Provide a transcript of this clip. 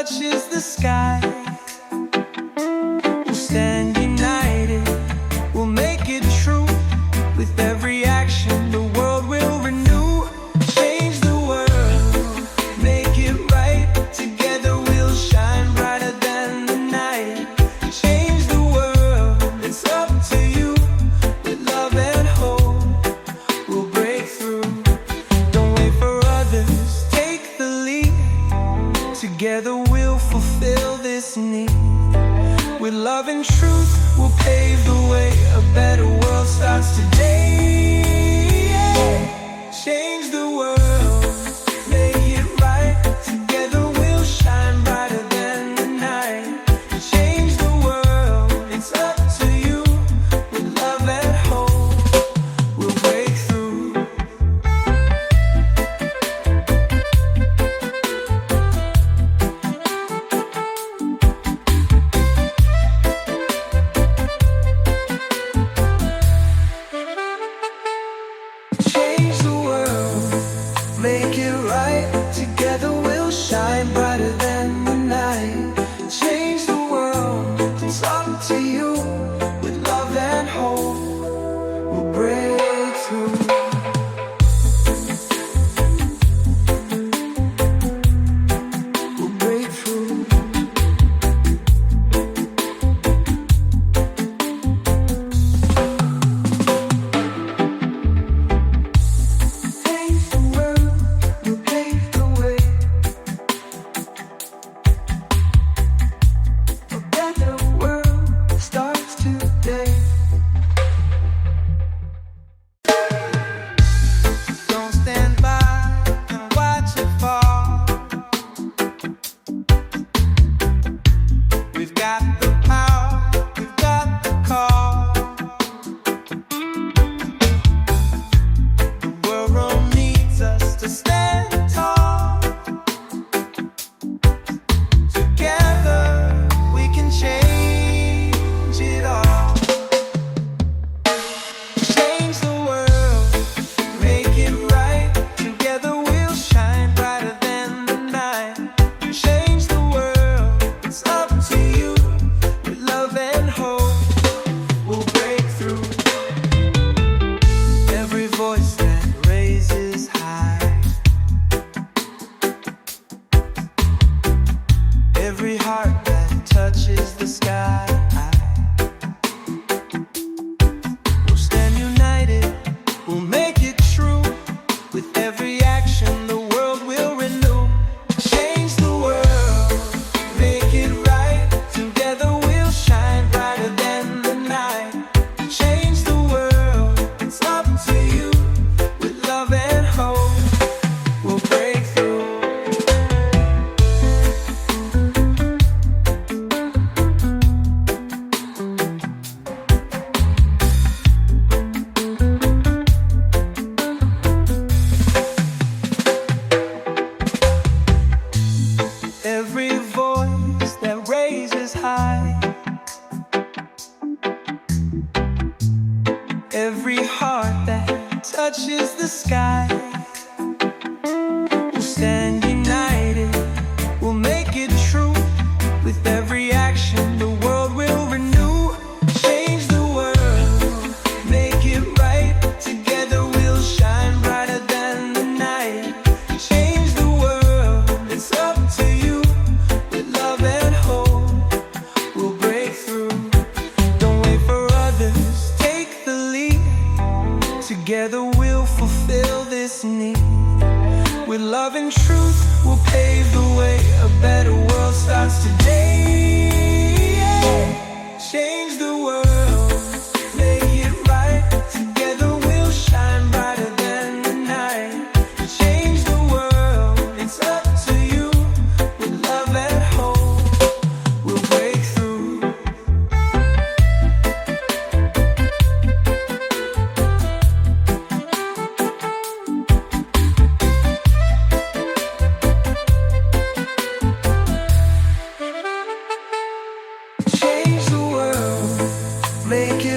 touches the sky. We'll stand united, we'll make it true. With every action, the world will renew. Change the world, make it right. Together we'll shine brighter than the night. Change the world, it's up to you. With love and hope, we'll break through. Don't wait for others, take the lead. Together we'll fulfill this need. With love and truth, we'll pave the way. A better world starts today. Change the world, make it right. Together we'll shine brighter than the night. Change the world, it's up to you. With love and hope, we'll break through. Change the world, make it right. Together we'll shine brighter than the night. Change the world, it's up to you. With love and hope, we'll break through. We'll break through. Change the world, we'll pave the way. A better world starts today. Don't stand by and watch it fall. We've got the power, we've got the call. The world needs us to stand tall. Together we can change it all. Change the world, make it right. Together we'll shine brighter than the night. Change the world, it's up to you. With love and hope, we'll break through. Every voice that raises high, every heart that touches the sky. We'll stand united, we'll make it true. With every action, the world will renew. Change the world, make it right. Together we'll shine brighter than the night. Change the world, it's up to you. With love and hope, we'll break through. Every voice that raises high, every heart that touches the sky. We'll stand united, we'll make it true. With every action, the world will renew. Change the world, make it right. Together we'll shine brighter than the night. Change the world, it's up to you. With love and hope, we'll break through. Don't wait for others, take the lead. Together we'll fulfill this need. With love and truth, we'll pave the way. A better world starts today. Change the world, make it right. Together we'll shine brighter than the night. Change the world, it's up to you. With love and hope, we'll break through. Change the world, make it